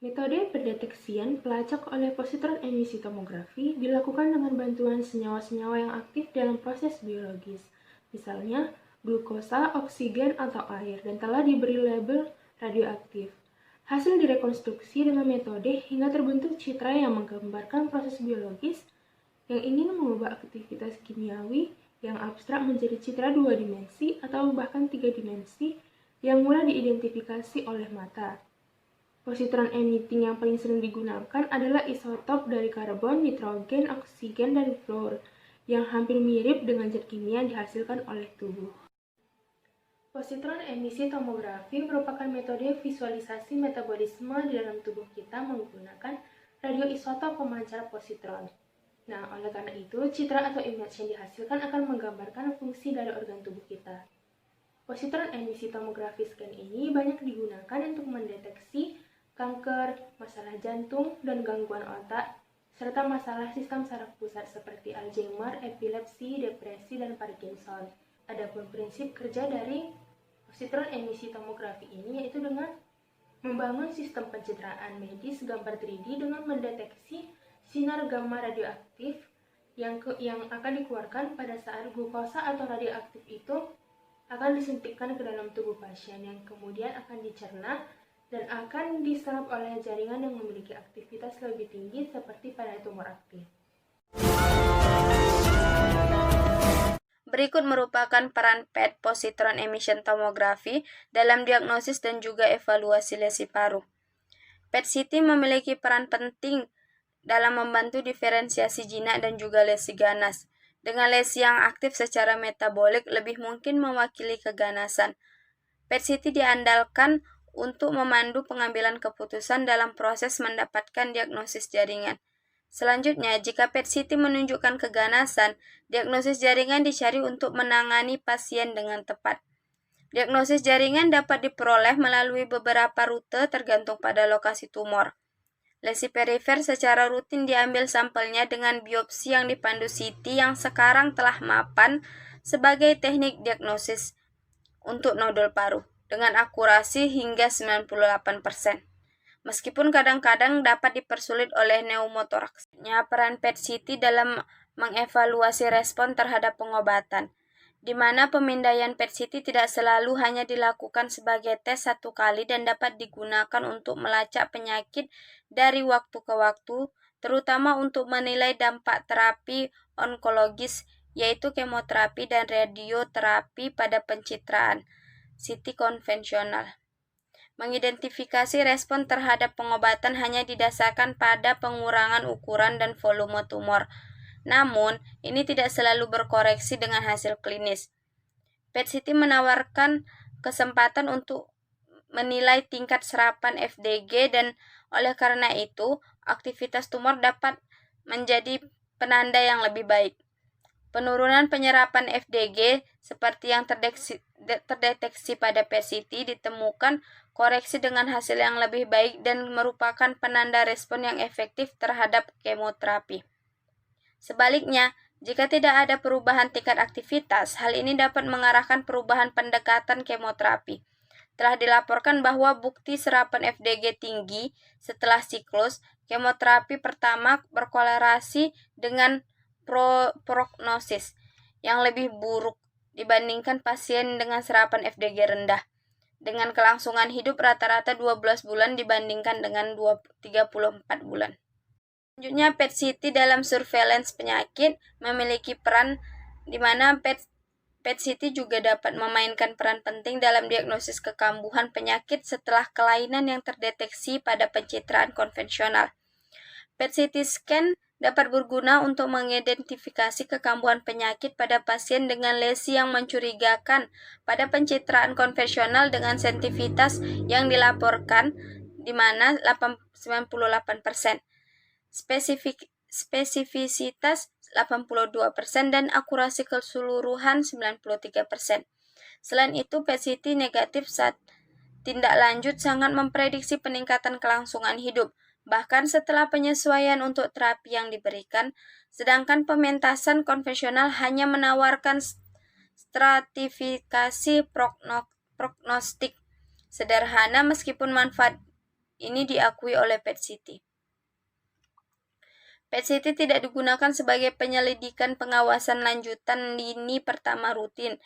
Metode pendeteksian pelacak oleh positron emisi tomografi dilakukan dengan bantuan senyawa-senyawa yang aktif dalam proses biologis, misalnya glukosa, oksigen, atau air, dan telah diberi label radioaktif. Hasil direkonstruksi dengan metode hingga terbentuk citra yang menggambarkan proses biologis yang ingin mengubah aktivitas kimiawi yang abstrak menjadi citra 2 dimensi atau bahkan 3 dimensi yang mudah diidentifikasi oleh mata. Positron emitting yang paling sering digunakan adalah isotop dari karbon, nitrogen, oksigen, dan fluor yang hampir mirip dengan zat kimia yang dihasilkan oleh tubuh. Positron emisi tomografi merupakan metode visualisasi metabolisme di dalam tubuh kita menggunakan radioisotop pemancar positron. Nah, oleh karena itu, citra atau image yang dihasilkan akan menggambarkan fungsi dari organ tubuh kita. Positron emisi tomografi scan ini banyak digunakan untuk mendeteksi kanker, masalah jantung, dan gangguan otak, serta masalah sistem saraf pusat seperti Alzheimer, epilepsi, depresi, dan Parkinson. Adapun prinsip kerja dari positron emisi tomografi ini yaitu dengan membangun sistem pencitraan medis gambar 3D dengan mendeteksi sinar gamma radioaktif yang akan dikeluarkan pada saat glukosa atau radioaktif itu akan disuntikkan ke dalam tubuh pasien yang kemudian akan dicerna dan akan diserap oleh jaringan yang memiliki aktivitas lebih tinggi seperti pada tumor aktif. Berikut merupakan peran PET positron emission tomography dalam diagnosis dan juga evaluasi lesi paru. PET-CT memiliki peran penting dalam membantu diferensiasi jinak dan juga lesi ganas. Dengan lesi yang aktif secara metabolik lebih mungkin mewakili keganasan. PET-CT diandalkan untuk memandu pengambilan keputusan dalam proses mendapatkan diagnosis jaringan. Selanjutnya, jika PET-CT menunjukkan keganasan, diagnosis jaringan dicari untuk menangani pasien dengan tepat. Diagnosis jaringan dapat diperoleh melalui beberapa rute tergantung pada lokasi tumor. Lesi perifer secara rutin diambil sampelnya dengan biopsi yang dipandu CT yang sekarang telah mapan sebagai teknik diagnosis untuk nodul paru dengan akurasi hingga 98%. Meskipun kadang-kadang dapat dipersulit oleh pneumotoraks. Peran PET-CT dalam mengevaluasi respon terhadap pengobatan, di mana pemindaian PET-CT tidak selalu hanya dilakukan sebagai tes satu kali dan dapat digunakan untuk melacak penyakit dari waktu ke waktu, terutama untuk menilai dampak terapi onkologis, yaitu kemoterapi dan radioterapi pada pencitraan CT konvensional. Mengidentifikasi respon terhadap pengobatan hanya didasarkan pada pengurangan ukuran dan volume tumor. Namun, ini tidak selalu berkoreksi dengan hasil klinis. PET-CT menawarkan kesempatan untuk menilai tingkat serapan FDG dan oleh karena itu, aktivitas tumor dapat menjadi penanda yang lebih baik. Penurunan penyerapan FDG seperti yang terdeteksi pada PET-CT ditemukan koreksi dengan hasil yang lebih baik dan merupakan penanda respon yang efektif terhadap kemoterapi. Sebaliknya, jika tidak ada perubahan tingkat aktivitas, hal ini dapat mengarahkan perubahan pendekatan kemoterapi. Telah dilaporkan bahwa bukti serapan FDG tinggi setelah siklus kemoterapi pertama berkorelasi dengan prognosis yang lebih buruk dibandingkan pasien dengan serapan FDG rendah, dengan kelangsungan hidup rata-rata 12 bulan dibandingkan dengan 34 bulan. Selanjutnya, PET-CT dalam surveillance penyakit memiliki peran di mana PET-CT juga dapat memainkan peran penting dalam diagnosis kekambuhan penyakit setelah kelainan yang terdeteksi pada pencitraan konvensional. PET-CT scan dapat berguna untuk mengidentifikasi kekambuhan penyakit pada pasien dengan lesi yang mencurigakan pada pencitraan konvensional dengan sensitivitas yang dilaporkan di mana 98%, spesifisitas 82% dan akurasi keseluruhan 93%. Selain itu, PET-CT negatif saat tindak lanjut sangat memprediksi peningkatan kelangsungan hidup, bahkan setelah penyesuaian untuk terapi yang diberikan, sedangkan pementasan konvensional hanya menawarkan stratifikasi prognostik sederhana meskipun manfaat ini diakui oleh PET-CT. PET-CT tidak digunakan sebagai penyelidikan pengawasan lanjutan lini pertama rutin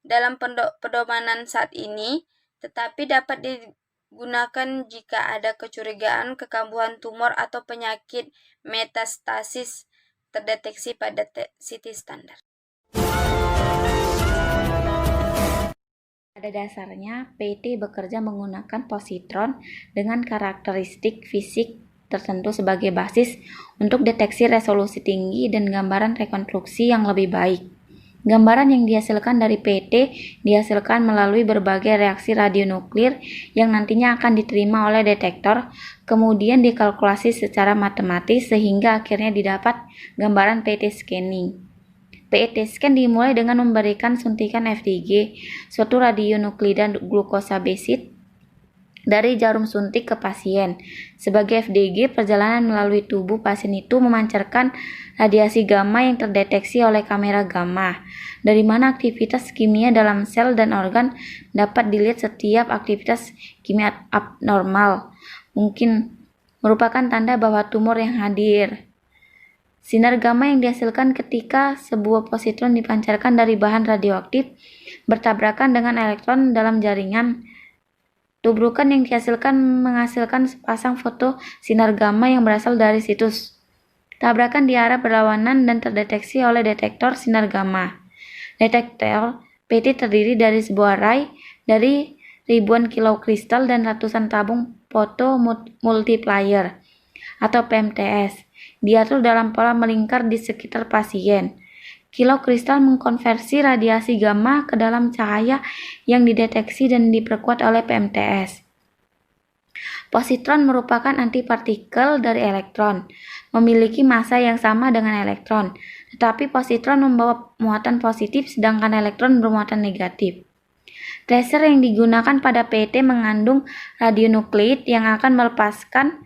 dalam pedomanan saat ini, tetapi dapat digunakan jika ada kecurigaan kekambuhan tumor atau penyakit metastasis terdeteksi pada CT standar. Pada dasarnya, PET bekerja menggunakan positron dengan karakteristik fisik tertentu sebagai basis untuk deteksi resolusi tinggi dan gambaran rekonstruksi yang lebih baik. Gambaran yang dihasilkan dari PET dihasilkan melalui berbagai reaksi radionuklir yang nantinya akan diterima oleh detektor, kemudian dikalkulasi secara matematis sehingga akhirnya didapat gambaran PET scanning. PET scan dimulai dengan memberikan suntikan FDG, suatu radionuklida glukosa basit, dari jarum suntik ke pasien. Sebagai FDG, perjalanan melalui tubuh pasien itu memancarkan radiasi gamma yang terdeteksi oleh kamera gamma, dari mana aktivitas kimia dalam sel dan organ dapat dilihat. Setiap aktivitas kimia abnormal mungkin merupakan tanda bahwa tumor yang hadir. Sinar gamma yang dihasilkan ketika sebuah positron dipancarkan dari bahan radioaktif bertabrakan dengan elektron dalam jaringan. Tubrukan yang dihasilkan menghasilkan sepasang foto sinar gamma yang berasal dari situs. Tabrakan di arah berlawanan dan terdeteksi oleh detektor sinar gamma. Detektor PET terdiri dari sebuah array dari ribuan kilo kristal dan ratusan tabung foto multiplier atau PMTS. Diatur dalam pola melingkar di sekitar pasien. Kilo kristal mengkonversi radiasi gamma ke dalam cahaya yang dideteksi dan diperkuat oleh PMTS. Positron merupakan antipartikel dari elektron, memiliki massa yang sama dengan elektron, tetapi positron membawa muatan positif sedangkan elektron bermuatan negatif. Tracer yang digunakan pada PET mengandung radionukleid yang akan melepaskan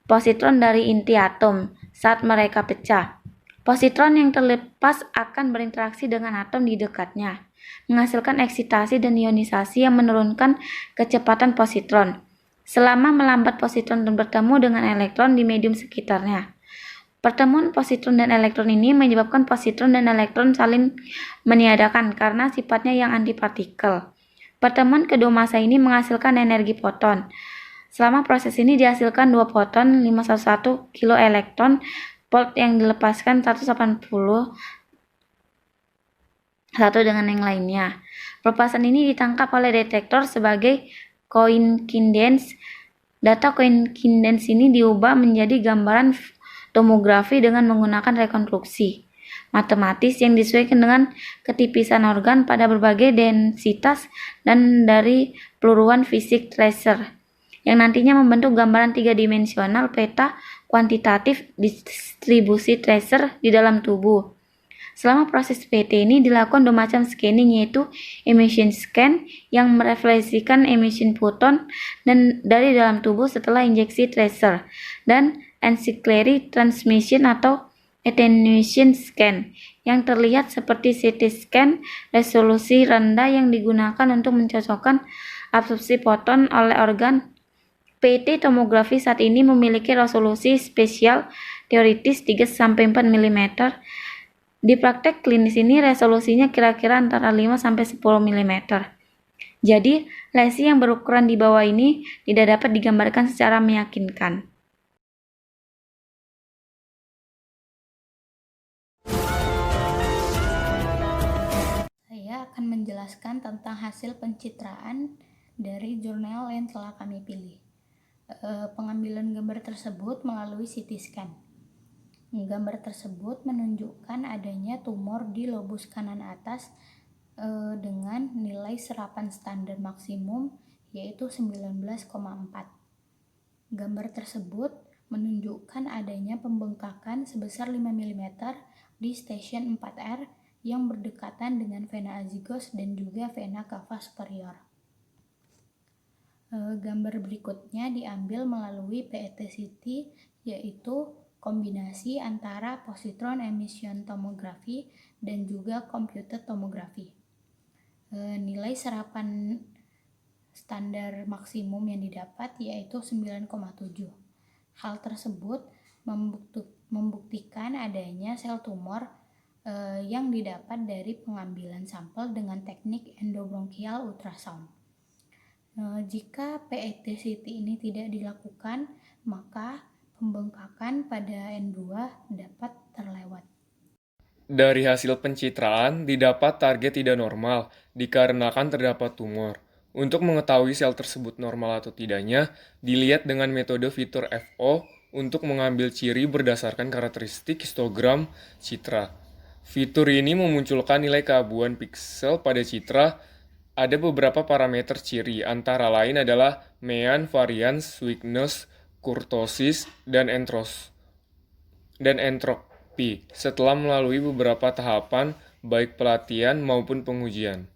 positron dari inti atom saat mereka pecah. Positron yang terlepas akan berinteraksi dengan atom di dekatnya, menghasilkan eksitasi dan ionisasi yang menurunkan kecepatan positron. Selama melambat positron bertemu dengan elektron di medium sekitarnya. Pertemuan positron dan elektron ini menyebabkan positron dan elektron saling meniadakan karena sifatnya yang antipartikel. Pertemuan kedua massa ini menghasilkan energi foton. Selama proses ini dihasilkan 2 foton 511 kilo elektron volt yang dilepaskan 180 satu dengan yang lainnya. Pelepasan ini ditangkap oleh detektor sebagai coincidence. Data coincidence ini diubah menjadi gambaran tomografi dengan menggunakan rekonstruksi matematis yang disesuaikan dengan ketipisan organ pada berbagai densitas dan dari peluruan fisik tracer, yang nantinya membentuk gambaran 3-dimensional peta kuantitatif distribusi tracer di dalam tubuh. Selama proses PET ini dilakukan 2 macam scanning, yaitu emission scan yang merefleksikan emission foton dan dari dalam tubuh setelah injeksi tracer, dan ancillary transmission atau attenuation scan yang terlihat seperti CT scan resolusi rendah yang digunakan untuk mencocokkan absorpsi foton oleh organ. PET tomografi saat ini memiliki resolusi spesial teoritis 3-4 mm. Di praktek klinis ini resolusinya kira-kira antara 5-10 mm. Jadi, lesi yang berukuran di bawah ini tidak dapat digambarkan secara meyakinkan. Saya akan menjelaskan tentang hasil pencitraan dari jurnal yang telah kami pilih. Pengambilan gambar tersebut melalui CT scan. Gambar tersebut menunjukkan adanya tumor di lobus kanan atas dengan nilai serapan standar maksimum yaitu 19,4. Gambar tersebut menunjukkan adanya pembengkakan sebesar 5 mm di stasiun 4R yang berdekatan dengan vena azygos dan juga vena cava superior. Gambar berikutnya diambil melalui PET-CT, yaitu kombinasi antara positron emission tomography dan juga computed tomography. Nilai serapan standar maksimum yang didapat yaitu 9,7. Hal tersebut membuktikan adanya sel tumor yang didapat dari pengambilan sampel dengan teknik endobronchial ultrasound. Jika PET-CT ini tidak dilakukan, maka pembengkakan pada N2 dapat terlewat. Dari hasil pencitraan, didapat target tidak normal dikarenakan terdapat tumor. Untuk mengetahui sel tersebut normal atau tidaknya, dilihat dengan metode fitur FO untuk mengambil ciri berdasarkan karakteristik histogram citra. Fitur ini memunculkan nilai keabuan piksel pada citra. Ada beberapa parameter ciri, antara lain adalah mean, variance, weakness, kurtosis, dan entropi setelah melalui beberapa tahapan baik pelatihan maupun pengujian.